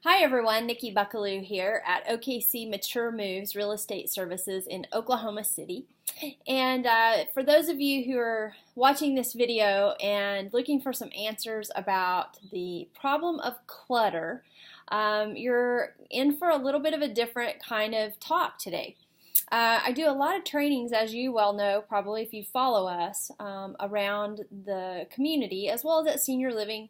Hi everyone, Nikki Buckaloo here at OKC Mature Moves Real Estate Services in Oklahoma City. And for those of you who are watching this video and looking for some answers about the problem of clutter, you're in for a little bit of a different kind of talk today. I do a lot of trainings, as you well know, probably if you follow us, around the community as well as at senior living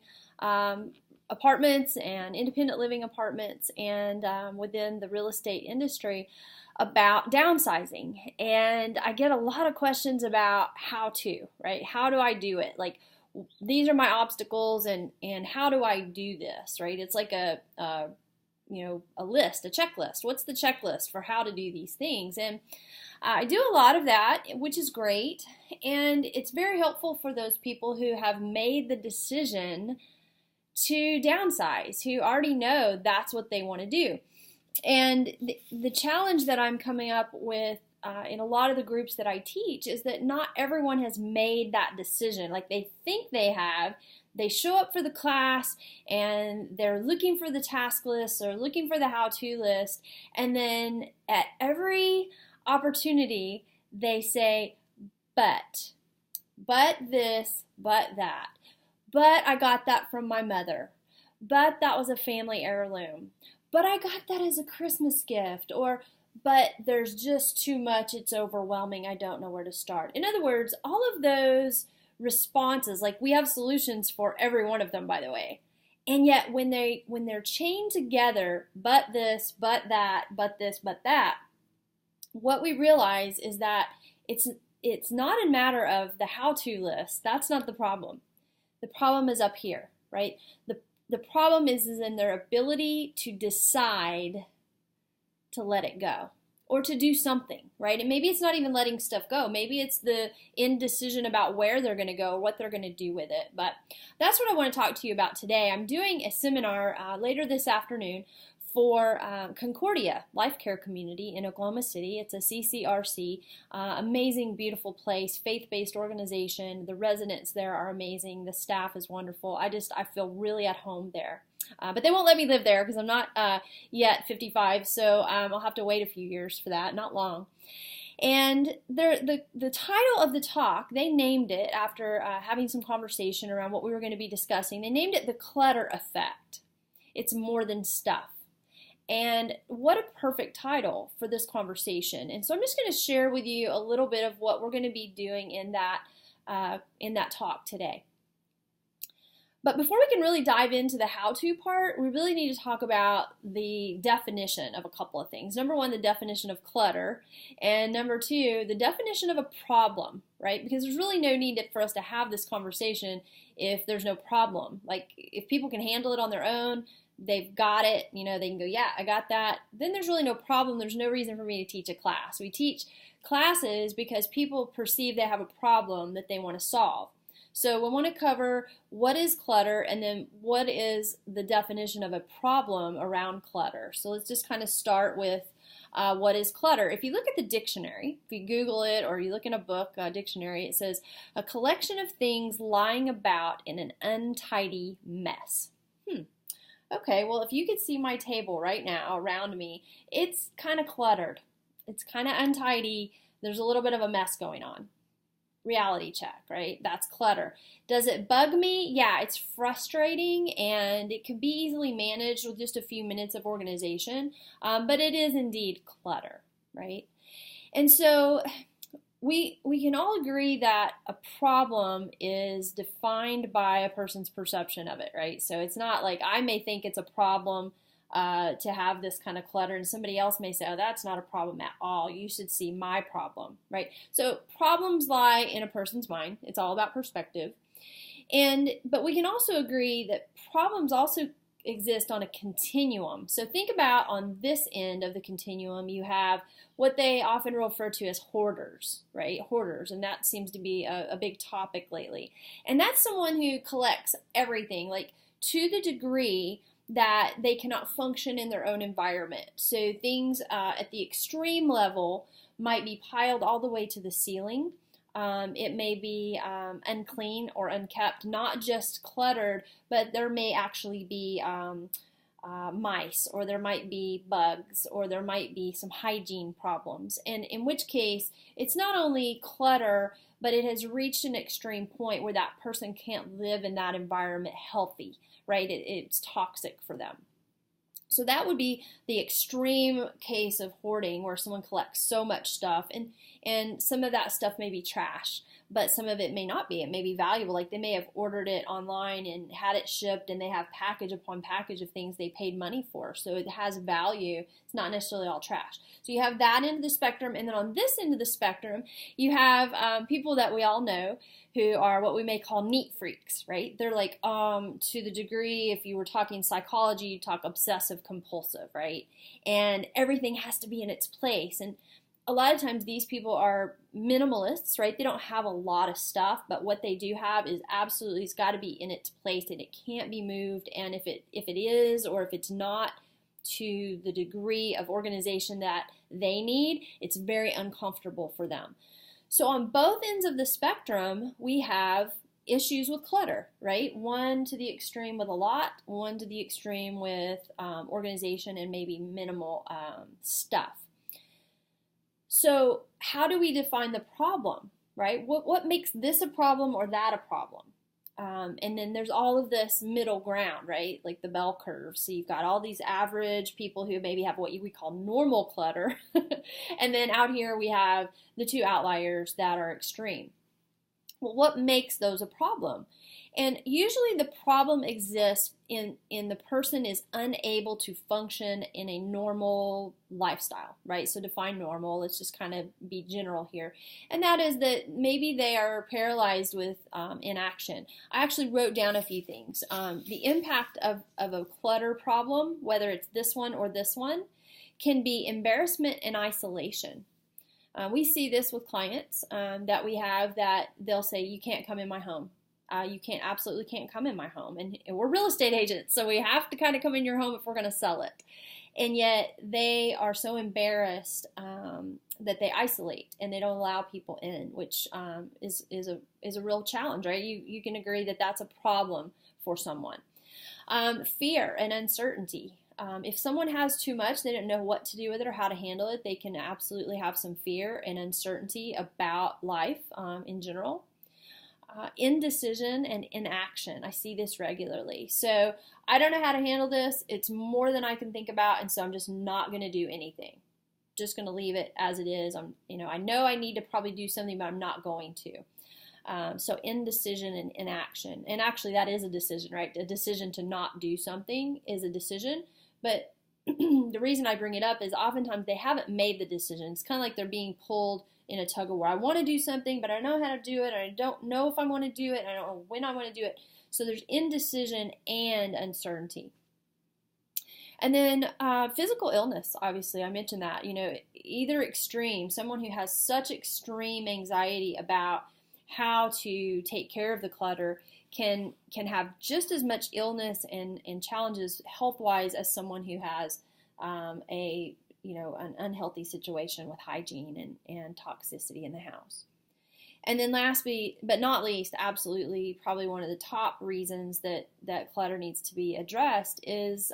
apartments and independent living apartments and within the real estate industry about downsizing. And I get a lot of questions about how to, right? How do I do it? Like, these are my obstacles and how do I do this, right? It's like a list, a checklist. What's the checklist for how to do these things? And I do a lot of that, which is great. And it's very helpful for those people who have made the decision to downsize, who already know that's what they want to do. And the challenge that I'm coming up with in a lot of the groups that I teach is that not everyone has made that decision. Like, they think they have. They show up for the class and they're looking for the task list or looking for the how-to list, and then at every opportunity they say, but this, but that. But I got that from my mother. But that was a family heirloom. But I got that as a Christmas gift. Or, but there's just too much. It's overwhelming. I don't know where to start. In other words, all of those responses, like, we have solutions for every one of them, by the way. And yet when they're chained together, but this, but that, but this, but that, what we realize is that it's not a matter of the how-to list. That's not the problem. The problem is up here, right? The problem is in their ability to decide to let it go or to do something, right? And maybe it's not even letting stuff go. Maybe it's the indecision about where they're going to go or what they're going to do with it. But that's what I want to talk to you about today. I'm doing a seminar later this afternoon for Concordia Life Care Community in Oklahoma City. It's a CCRC, amazing, beautiful place, faith-based organization. The residents there are amazing. The staff is wonderful. I feel really at home there. But they won't let me live there because I'm not yet 55, so I'll have to wait a few years for that, not long. And the title of the talk, they named it after having some conversation around what we were going to be discussing. They named it the Clutter Effect. It's more than stuff. And what a perfect title for this conversation. And so I'm just going to share with you a little bit of what we're going to be doing in that talk today. But before we can really dive into the how-to part, we really need to talk about the definition of a couple of things. Number one, the definition of clutter. And number two, the definition of a problem, right? Because there's really no need for us to have this conversation if there's no problem. Like, if people can handle it on their own, they've got it, they can go, yeah, I got that. Then there's really no problem. There's no reason for me to teach a class. We teach classes because people perceive they have a problem that they want to solve. So we want to cover what is clutter and then what is the definition of a problem around clutter. So let's just kind of start with what is clutter. If you look at the dictionary, if you Google it or you look in a book, a dictionary, it says a collection of things lying about in an untidy mess. Okay, well, if you could see my table right now around me, it's kind of cluttered. It's kind of untidy. There's a little bit of a mess going on. Reality check, right? That's clutter. Does it bug me? Yeah, it's frustrating and it can be easily managed with just a few minutes of organization, but it is indeed clutter, right? And so we can all agree that a problem is defined by a person's perception of it, right? So it's not like I may think it's a problem to have this kind of clutter, and somebody else may say, oh, that's not a problem at all. You should see my problem, right? So problems lie in a person's mind. It's all about perspective. But we can also agree that problems also exist on a continuum. So think about on this end of the continuum, you have what they often refer to as hoarders, right? Hoarders, and that seems to be a big topic lately. And that's someone who collects everything, like to the degree that they cannot function in their own environment. So things at the extreme level might be piled all the way to the ceiling. It may be unclean or unkept, not just cluttered, but there may actually be mice, or there might be bugs, or there might be some hygiene problems. And in which case, it's not only clutter, but it has reached an extreme point where that person can't live in that environment healthy, right? It's toxic for them. So that would be the extreme case of hoarding, where someone collects so much stuff, and some of that stuff may be trash, but some of it may not be. It may be valuable. Like they may have ordered it online and had it shipped, and they have package upon package of things they paid money for. So it has value. It's not necessarily all trash. So you have that end of the spectrum, and then on this end of the spectrum, you have people that we all know who are what we may call neat freaks, right? They're like, to the degree, if you were talking psychology, you talk obsessive compulsive, right? And everything has to be in its place. And a lot of times these people are minimalists, right? They don't have a lot of stuff, but what they do have is absolutely, it's got to be in its place, and it can't be moved. And if it is, or if it's not to the degree of organization that they need, it's very uncomfortable for them. So on both ends of the spectrum, we have issues with clutter, right? One to the extreme with a lot, one to the extreme with organization and maybe minimal stuff. So how do we define the problem, right? What makes this a problem or that a problem? And then there's all of this middle ground, right? Like the bell curve. So you've got all these average people who maybe have what we call normal clutter. And then out here we have the two outliers that are extreme. Well, what makes those a problem? And usually the problem exists in the person is unable to function in a normal lifestyle, right? So define normal, let's just kind of be general here. And that is that maybe they are paralyzed with inaction. I actually wrote down a few things. The impact of a clutter problem, whether it's this one or this one, can be embarrassment and isolation. We see this with clients that we have that they'll say, you can't come in my home. You absolutely can't come in my home. And we're real estate agents, so we have to kind of come in your home if we're going to sell it. And yet they are so embarrassed that they isolate and they don't allow people in, which is a real challenge, right? You can agree that that's a problem for someone. Fear and uncertainty. If someone has too much, they don't know what to do with it or how to handle it, they can absolutely have some fear and uncertainty about life in general. Indecision and inaction. I see this regularly. So I don't know how to handle this. It's more than I can think about, and so I'm just not going to do anything. Just going to leave it as it is. I know I need to probably do something, but I'm not going to. So indecision and inaction. And actually that is a decision, right? A decision to not do something is a decision. But the reason I bring it up is oftentimes they haven't made the decision. It's kind of like they're being pulled in a tug of war. I want to do something, but I don't know how to do it. I don't know if I want to do it. And I don't know when I want to do it. So there's indecision and uncertainty. And then physical illness, obviously, I mentioned that. Either extreme, someone who has such extreme anxiety about how to take care of the clutter can have just as much illness and challenges health-wise as someone who has an unhealthy situation with hygiene and toxicity in the house. And then last but not least, absolutely probably one of the top reasons that clutter needs to be addressed is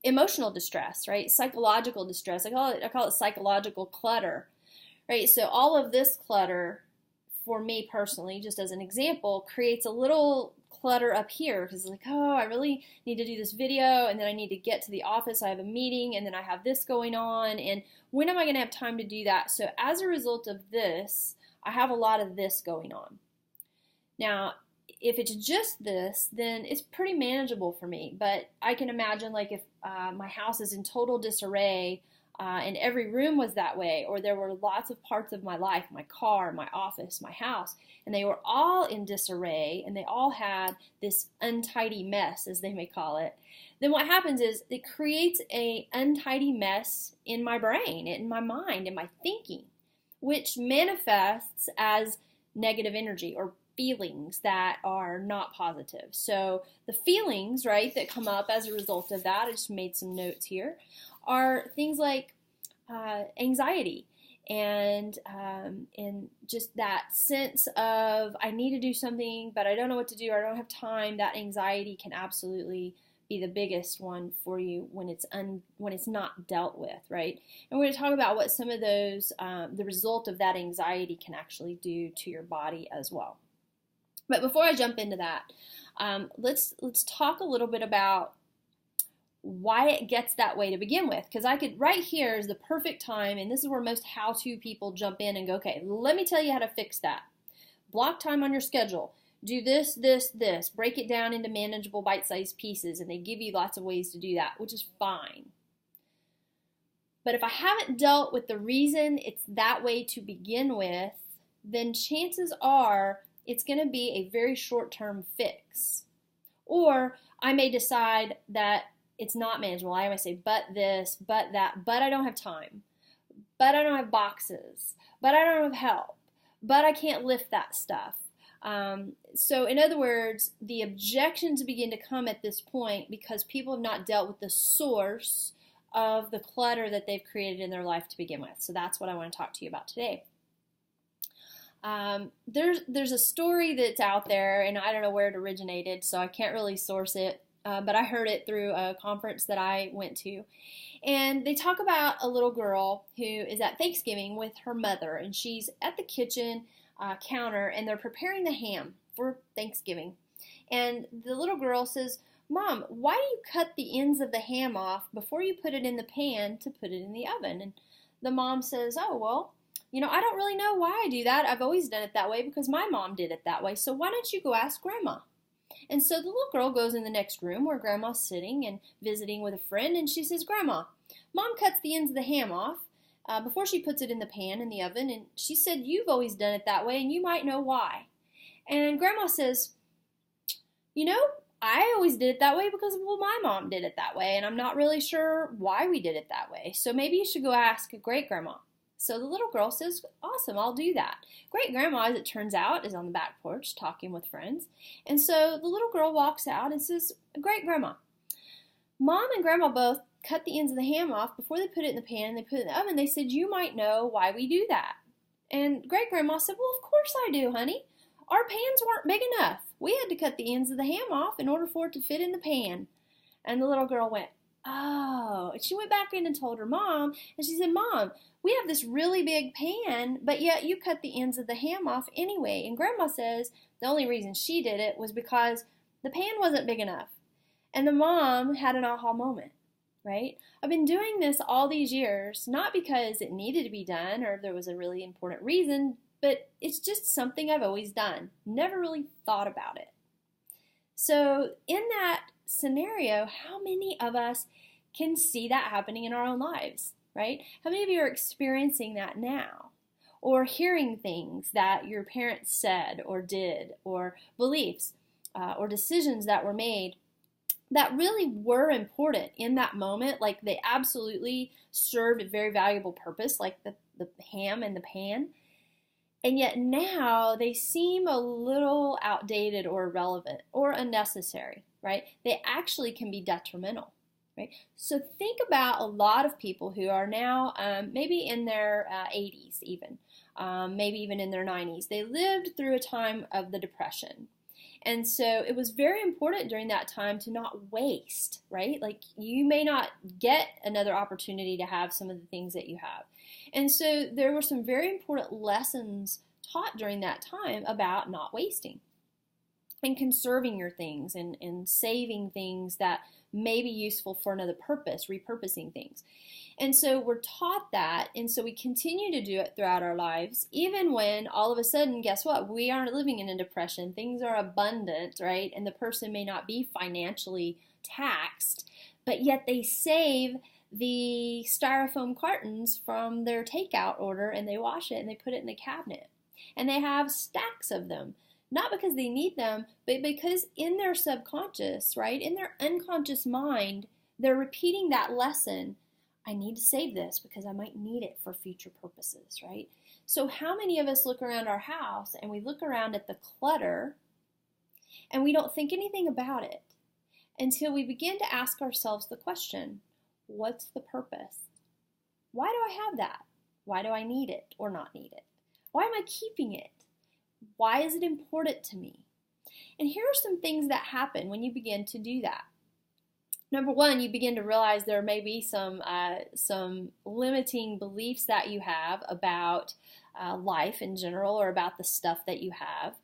emotional distress, right? Psychological distress. I call it psychological clutter, right? So all of this clutter, for me personally, just as an example, creates a little clutter up here because it's like, oh, I really need to do this video, and then I need to get to the office. I have a meeting, and then I have this going on, and when am I going to have time to do that? So as a result of this, I have a lot of this going on. Now, if it's just this, then it's pretty manageable for me, but I can imagine like if my house is in total disarray, and every room was that way, or there were lots of parts of my life, my car, my office, my house, and they were all in disarray, and they all had this untidy mess, as they may call it, then what happens is it creates an untidy mess in my brain, in my mind, in my thinking, which manifests as negative energy or feelings that are not positive. So the feelings, right, that come up as a result of that, I just made some notes here, are things like anxiety and just that sense of I need to do something, but I don't know what to do, or I don't have time. That anxiety can absolutely be the biggest one for you when it's not dealt with, right? And we're going to talk about what some of those, the result of that anxiety can actually do to your body as well. But before I jump into that, let's talk a little bit about why it gets that way to begin with. Because right here is the perfect time, and this is where most how-to people jump in and go, okay, let me tell you how to fix that. Block time on your schedule. Do this, this, this. Break it down into manageable bite-sized pieces, and they give you lots of ways to do that, which is fine. But if I haven't dealt with the reason it's that way to begin with, then chances are it's going to be a very short-term fix. Or I may decide that it's not manageable. I might say, but this, but that, but I don't have time, but I don't have boxes, but I don't have help, but I can't lift that stuff. So in other words, the objections begin to come at this point because people have not dealt with the source of the clutter that they've created in their life to begin with. So that's what I want to talk to you about today. There's a story that's out there, and I don't know where it originated, so I can't really source it, but I heard it through a conference that I went to. And they talk about a little girl who is at Thanksgiving with her mother, and she's at the kitchen counter, and they're preparing the ham for Thanksgiving. And the little girl says, "Mom, why do you cut the ends of the ham off before you put it in the pan to put it in the oven?" And the mom says, "Oh, well, I don't really know why I do that. I've always done it that way because my mom did it that way. So why don't you go ask Grandma?" And so the little girl goes in the next room where Grandma's sitting and visiting with a friend, and she says, "Grandma, Mom cuts the ends of the ham off before she puts it in the pan in the oven, and she said you've always done it that way, and you might know why." And Grandma says, "I always did it that way because, well, my mom did it that way, and I'm not really sure why we did it that way. So maybe you should go ask great-grandma." So the little girl says, "Awesome, I'll do that." Great-grandma, as it turns out, is on the back porch talking with friends. And so the little girl walks out and says, "Great-grandma, Mom and Grandma both cut the ends of the ham off before they put it in the pan and they put it in the oven. They said you might know why we do that." And Great-grandma said, "Well, of course I do, honey. Our pans weren't big enough. We had to cut the ends of the ham off in order for it to fit in the pan." And the little girl went, "Oh." And she went back in and told her mom, and she said, "Mom, we have this really big pan, but yet you cut the ends of the ham off anyway." And Grandma says the only reason she did it was because the pan wasn't big enough. And the mom had an aha moment, right? I've been doing this all these years, not because it needed to be done or there was a really important reason, but it's just something I've always done. Never really thought about it. So in that scenario, how many of us can see that happening in our own lives, right? How many of you are experiencing that now? Or hearing things that your parents said or did, or beliefs or decisions that were made that really were important in that moment, like they absolutely served a very valuable purpose, like the ham in the pan. And yet now they seem a little outdated or irrelevant or unnecessary, right? They actually can be detrimental, right? So think about a lot of people who are now maybe in their 80s even, maybe even in their 90s. They lived through a time of the Depression. And so it was very important during that time to not waste, right? Like you may not get another opportunity to have some of the things that you have. And so there were some very important lessons taught during that time about not wasting and conserving your things and saving things that may be useful for another purpose, repurposing things. And so we're taught that, and so we continue to do it throughout our lives, even when all of a sudden, guess what? We aren't living in a depression. Things are abundant, right? And the person may not be financially taxed, but yet they save the styrofoam cartons from their takeout order and they wash it and they put it in the cabinet. And they have stacks of them. Not because they need them, but because in their subconscious, right, in their unconscious mind, they're repeating that lesson. I need to save this because I might need it for future purposes, right? So how many of us look around our house and we look around at the clutter and we don't think anything about it until we begin to ask ourselves the question, what's the purpose? Why do I have that? Why do I need it or not need it? Why am I keeping it? Why is it important to me? And here are some things that happen when you begin to do that. Number one, you begin to realize there may be some limiting beliefs that you have about life in general, or about the stuff that you have.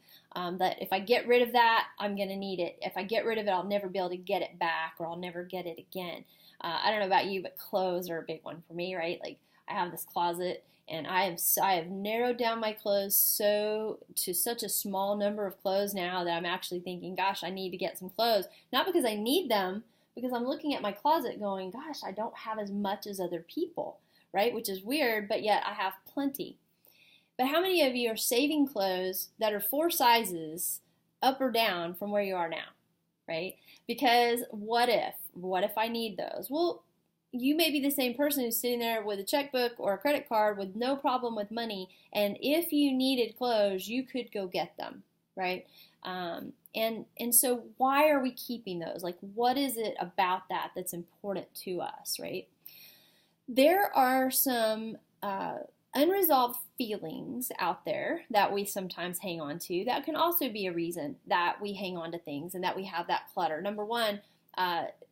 That if I get rid of that, I'm going to need it. If I get rid of it, I'll never be able to get it back, or I'll never get it again. I don't know about you, but clothes are a big one for me, right? Like, I have this closet, and I have narrowed down my clothes to such a small number of clothes now that I'm actually thinking, gosh, I need to get some clothes. Not because I need them, because I'm looking at my closet going, gosh, I don't have as much as other people, right? Which is weird, but yet I have plenty. But how many of you are saving clothes that are 4 sizes up or down from where you are now, right? Because what if I need those? Well, you may be the same person who's sitting there with a checkbook or a credit card with no problem with money, and if you needed clothes, you could go get them, right? And so why are we keeping those? Like, what is it about that that's important to us, right? There are some unresolved feelings out there that we sometimes hang on to. That can also be a reason that we hang on to things and that we have that clutter. Number one,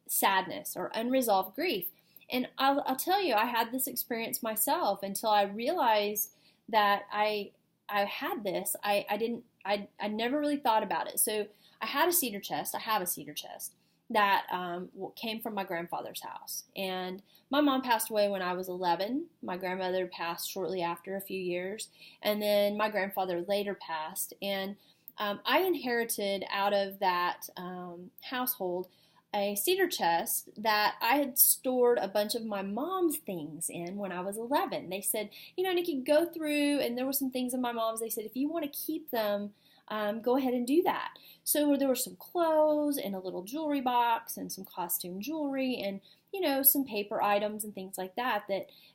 sadness or unresolved grief. And I'll tell you, I had this experience myself until I realized that I had this. I never really thought about it. So I had a cedar chest. I have a cedar chest that came from my grandfather's house. And my mom passed away when I was 11. My grandmother passed shortly after, a few years. And then my grandfather later passed. And I inherited out of that household a cedar chest that I had stored a bunch of my mom's things in when I was 11. They said, Nikki, go through, and there were some things in my mom's. They said, if you want to keep them, go ahead and do that. So there were some clothes and a little jewelry box and some costume jewelry and, some paper items and things like that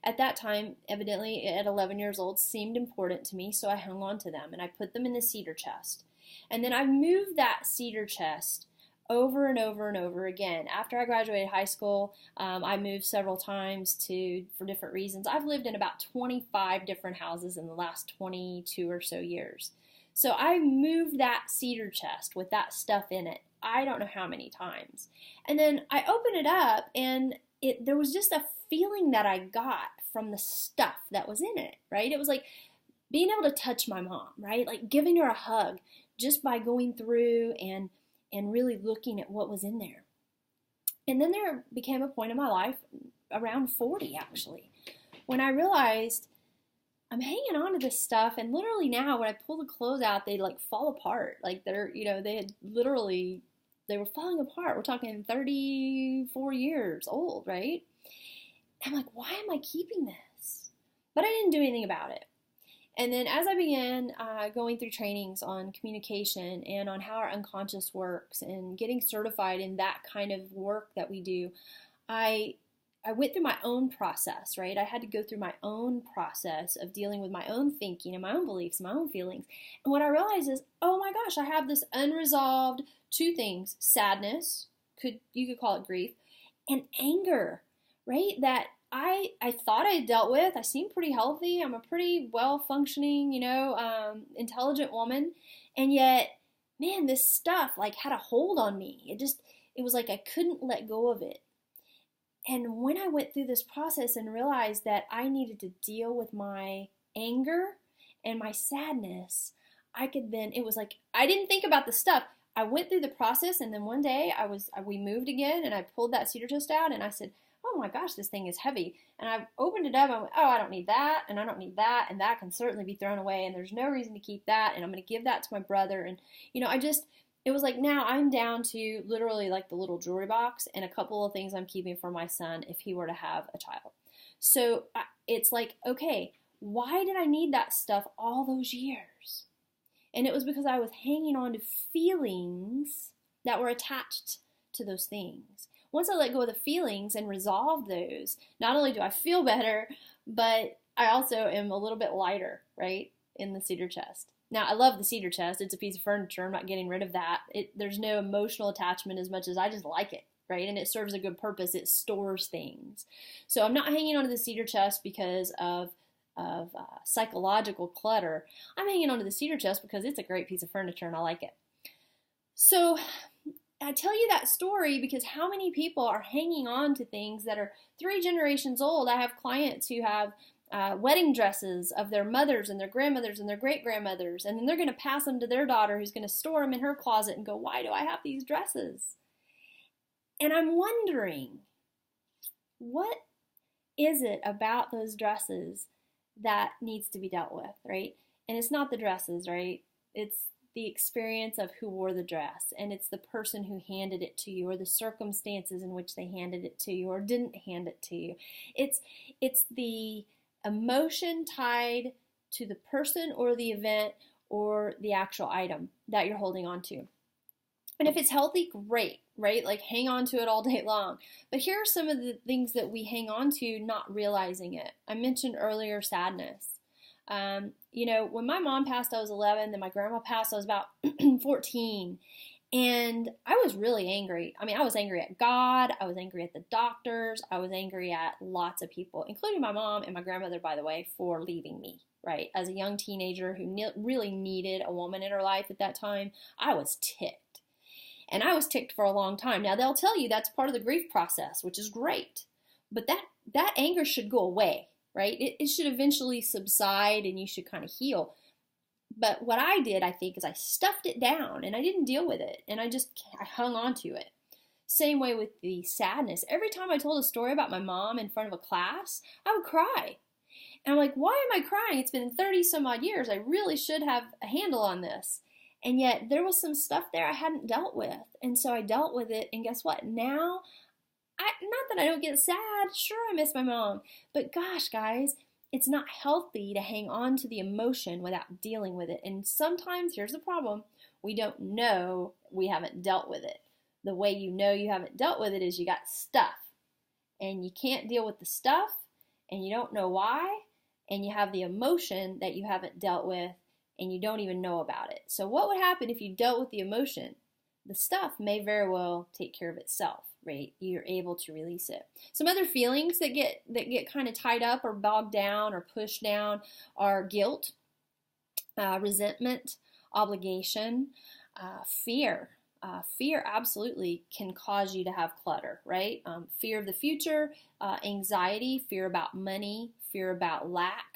at that time, evidently at 11 years old, seemed important to me. So I hung on to them and I put them in the cedar chest. And then I moved that cedar chest over and over and over again. After I graduated high school, I moved several times for different reasons. I've lived in about 25 different houses in the last 22 or so years. So I moved that cedar chest with that stuff in it, I don't know how many times. And then I opened it up, and there was just a feeling that I got from the stuff that was in it, right? It was like being able to touch my mom, right? Like giving her a hug just by going through and really looking at what was in there. And then there became a point in my life, around 40 actually, when I realized I'm hanging on to this stuff, and literally now when I pull the clothes out, they like fall apart. Like they were falling apart. We're talking 34 years old, right? I'm like, why am I keeping this? But I didn't do anything about it. And then as I began going through trainings on communication and on how our unconscious works and getting certified in that kind of work that we do, I went through my own process, right? I had to go through my own process of dealing with my own thinking and my own beliefs, my own feelings. And what I realized is, oh my gosh, I have this unresolved 2 things: sadness, you could call it grief, and anger, right? That I thought I had dealt with. I seemed pretty healthy. I'm a pretty well-functioning, intelligent woman. And yet, man, this stuff like had a hold on me. It was like I couldn't let go of it. And when I went through this process and realized that I needed to deal with my anger and my sadness, it was like, I didn't think about the stuff. I went through the process, and then one day we moved again, and I pulled that cedar chest out, and I said, oh my gosh, this thing is heavy. And I opened it up, and I went, oh, I don't need that, and I don't need that, and that can certainly be thrown away, and there's no reason to keep that, and I'm going to give that to my brother. And, it was like now I'm down to literally like the little jewelry box and a couple of things I'm keeping for my son if he were to have a child. So it's like, okay, why did I need that stuff all those years? And it was because I was hanging on to feelings that were attached to those things. Once I let go of the feelings and resolve those, not only do I feel better, but I also am a little bit lighter, right, in the cedar chest. Now, I love the cedar chest. It's a piece of furniture. I'm not getting rid of that. There's no emotional attachment as much as I just like it, right? And it serves a good purpose. It stores things. So I'm not hanging on to the cedar chest because of psychological clutter. I'm hanging on to the cedar chest because it's a great piece of furniture and I like it. So I tell you that story because how many people are hanging on to things that are 3 generations old? I have clients who have wedding dresses of their mothers and their grandmothers and their great grandmothers, and then they're going to pass them to their daughter who's going to store them in her closet and go, why do I have these dresses? And I'm wondering, what is it about those dresses that needs to be dealt with, right? And it's not the dresses, right? It's the experience of who wore the dress, and it's the person who handed it to you, or the circumstances in which they handed it to you or didn't hand it to you. It's the emotion tied to the person or the event or the actual item that you're holding on to. And if it's healthy, great, right? Like hang on to it all day long. But here are some of the things that we hang on to not realizing it. I mentioned earlier sadness. When my mom passed, I was 11. Then my grandma passed, I was about 14. And I was really angry. I mean, I was angry at God. I was angry at the doctors. I was angry at lots of people, including my mom and my grandmother, by the way, for leaving me, right? As a young teenager who really needed a woman in her life at that time, I was ticked. And I was ticked for a long time. Now, they'll tell you that's part of the grief process, which is great. But that anger should go away, right? It should eventually subside and you should kind of heal. But what I did, I think, is I stuffed it down and I didn't deal with it. And I hung on to it. Same way with the sadness. Every time I told a story about my mom in front of a class, I would cry. And I'm like, why am I crying? It's been 30 some odd years. I really should have a handle on this. And yet there was some stuff there I hadn't dealt with. And so I dealt with it. And guess what? Now, not that I don't get sad. Sure, I miss my mom. But gosh, guys, it's not healthy to hang on to the emotion without dealing with it. And sometimes, here's the problem, we don't know we haven't dealt with it. The way you know you haven't dealt with it is you got stuff. And you can't deal with the stuff, and you don't know why, and you have the emotion that you haven't dealt with, and you don't even know about it. So what would happen if you dealt with the emotion? The stuff may very well take care of itself, right? You're able to release it. Some other feelings that get kind of tied up or bogged down or pushed down are guilt, resentment, obligation, fear. Fear absolutely can cause you to have clutter, right? Fear of the future, anxiety, fear about money, fear about lack,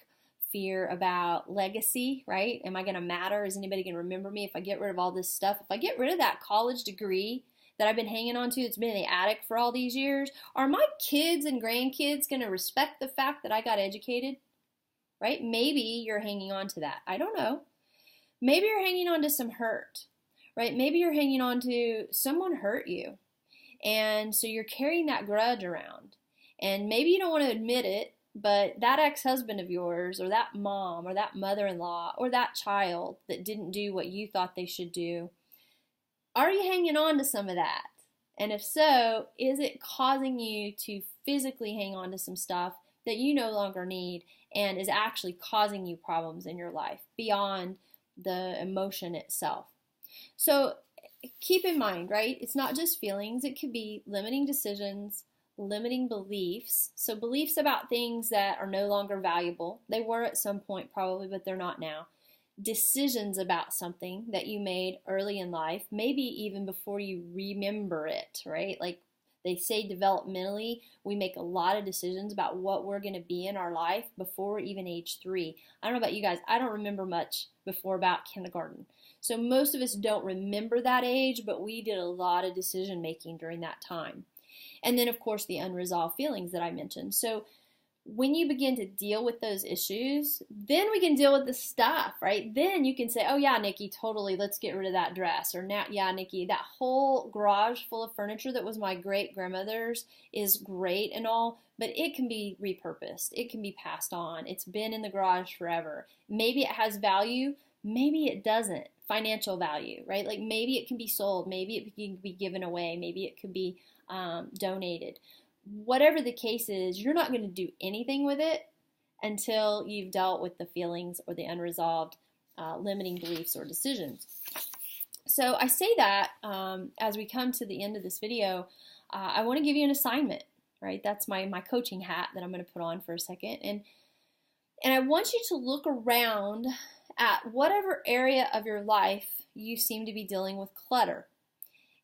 fear about legacy, right? Am I going to matter? Is anybody going to remember me if I get rid of all this stuff? If I get rid of that college degree that I've been hanging on to, it's been in the attic for all these years, are my kids and grandkids going to respect the fact that I got educated? Right? Maybe you're hanging on to that. I don't know. Maybe you're hanging on to some hurt, right? Maybe you're hanging on to someone hurt you. And so you're carrying that grudge around. And maybe you don't want to admit it, but that ex-husband of yours, or that mom, or that mother-in-law, or that child that didn't do what you thought they should do, are you hanging on to some of that? And if so, is it causing you to physically hang on to some stuff that you no longer need and is actually causing you problems in your life beyond the emotion itself? So keep in mind, right? It's not just feelings. It could be limiting decisions, limiting beliefs. So beliefs about things that are no longer valuable. They were at some point probably, but they're not now. Decisions about something that you made early in life, maybe even before you remember it, right? Like they say developmentally, we make a lot of decisions about what we're going to be in our life before even age 3. I don't know about you guys. I don't remember much before about kindergarten. So most of us don't remember that age, but we did a lot of decision making during that time. And then, of course, the unresolved feelings that I mentioned. So when you begin to deal with those issues, then we can deal with the stuff, right? Then you can say, oh yeah, Nikki, totally, let's get rid of that dress. Or now, yeah, Nikki, that whole garage full of furniture that was my great grandmother's is great and all, but it can be repurposed. It can be passed on. It's been in the garage forever. Maybe it has value. Maybe it doesn't. Financial value, right? Like maybe it can be sold. Maybe it can be given away. Maybe it could be donated. Whatever the case is, you're not going to do anything with it until you've dealt with the feelings or the unresolved limiting beliefs or decisions. So I say that as we come to the end of this video, I want to give you an assignment, right? That's my coaching hat that I'm going to put on for a second. And I want you to look around at whatever area of your life you seem to be dealing with clutter.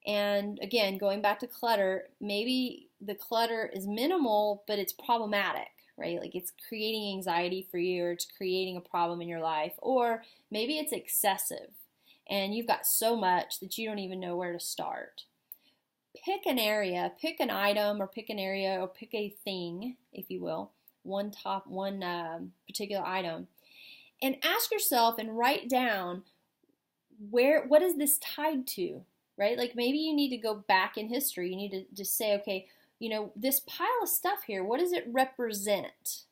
And again, going back to clutter, maybe the clutter is minimal, but it's problematic, right? Like it's creating anxiety for you, or it's creating a problem in your life, or maybe it's excessive and you've got so much that you don't even know where to start. Pick an area, pick an item, or pick an area, or pick a thing, if you will, one particular item, and ask yourself and write down what is this tied to, right? Like maybe you need to go back in history. You need to just say, okay, this pile of stuff here, what does it represent,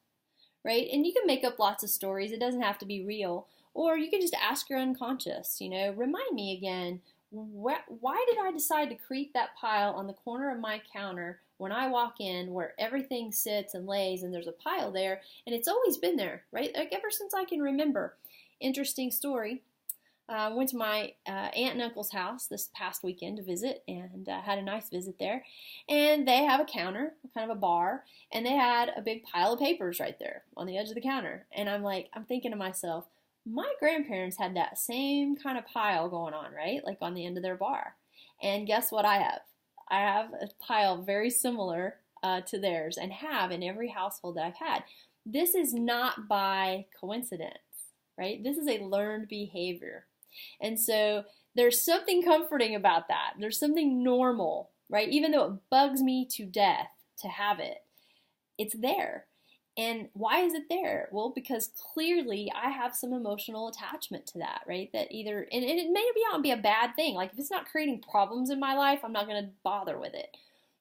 right? And you can make up lots of stories. It doesn't have to be real. Or you can just ask your unconscious, remind me again, why did I decide to create that pile on the corner of my counter when I walk in, where everything sits and lays and there's a pile there, and it's always been there, right? Like ever since I can remember. Interesting story. Went to my aunt and uncle's house this past weekend to visit, and had a nice visit there. And they have a counter, kind of a bar, and they had a big pile of papers right there on the edge of the counter. And I'm thinking to myself, my grandparents had that same kind of pile going on, right? Like on the end of their bar. And guess what I have? I have a pile very similar to theirs, and have in every household that I've had. This is not by coincidence, right? This is a learned behavior. And so there's something comforting about that. There's something normal, right? Even though it bugs me to death to have it, it's there. And why is it there? Well, because clearly I have some emotional attachment to that, right? That either, and it may not be a bad thing. Like if it's not creating problems in my life, I'm not going to bother with it.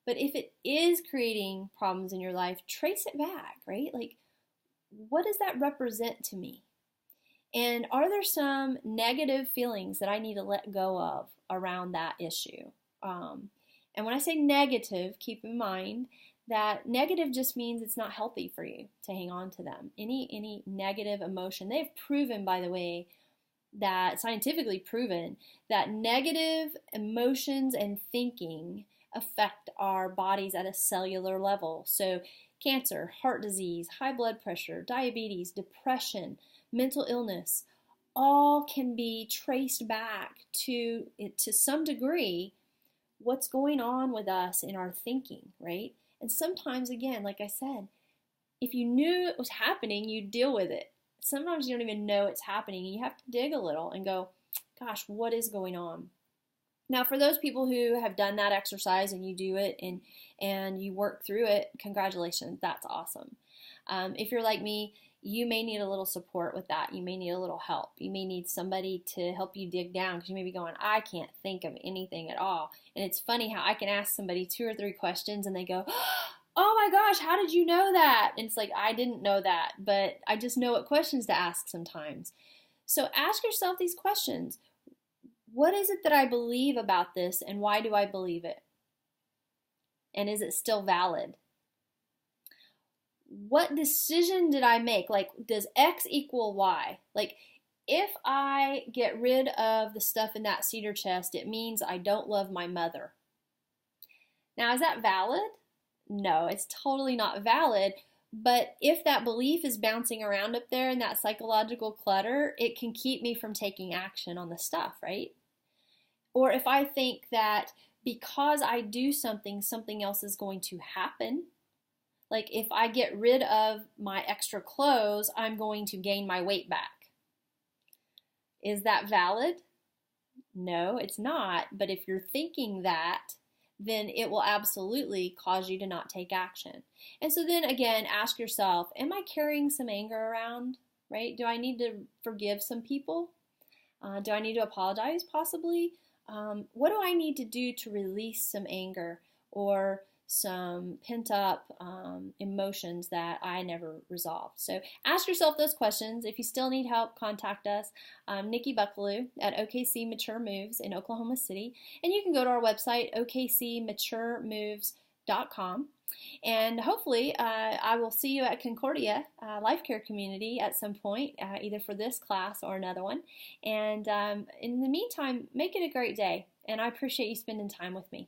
But if it is creating problems in your life, trace it back, right? Like, what does that represent to me? And are there some negative feelings that I need to let go of around that issue? And when I say negative, keep in mind that negative just means it's not healthy for you to hang on to them. Any negative emotion, they've proven, by the way, that scientifically proven that negative emotions and thinking affect our bodies at a cellular level. So cancer, heart disease, high blood pressure, diabetes, depression, mental illness, all can be traced back to some degree what's going on with us in our thinking, right? And sometimes, again, like I said, if you knew it was happening, you'd deal with it. Sometimes you don't even know it's happening, and you have to dig a little and go, gosh, what is going on? Now, for those people who have done that exercise and you do it and you work through it, congratulations, that's awesome. If you're like me, you may need a little support with that. You may need a little help. You may need somebody to help you dig down, because you may be going, I can't think of anything at all. And it's funny how I can ask somebody 2 or 3 questions and they go, oh my gosh, how did you know that? And it's like, I didn't know that, but I just know what questions to ask sometimes. So ask yourself these questions. What is it that I believe about this, and why do I believe it? And is it still valid? What decision did I make? Like, does X equal Y? Like, if I get rid of the stuff in that cedar chest, it means I don't love my mother. Now, is that valid? No, it's totally not valid. But if that belief is bouncing around up there in that psychological clutter, it can keep me from taking action on the stuff, right? Or if I think that because I do something, something else is going to happen. Like if I get rid of my extra clothes, I'm going to gain my weight back. Is that valid? No, it's not. But if you're thinking that, then it will absolutely cause you to not take action. And so then again, ask yourself, am I carrying some anger around, right? Do I need to forgive some people? Do I need to apologize possibly? What do I need to do to release some anger or some pent up emotions that I never resolved? So ask yourself those questions. If you still need help, contact us, Nikki Buckaloo at OKC Mature Moves in Oklahoma City. And you can go to our website, okcmaturemoves.com. And hopefully I will see you at Concordia Life Care Community at some point, either for this class or another one. And in the meantime, make it a great day. And I appreciate you spending time with me.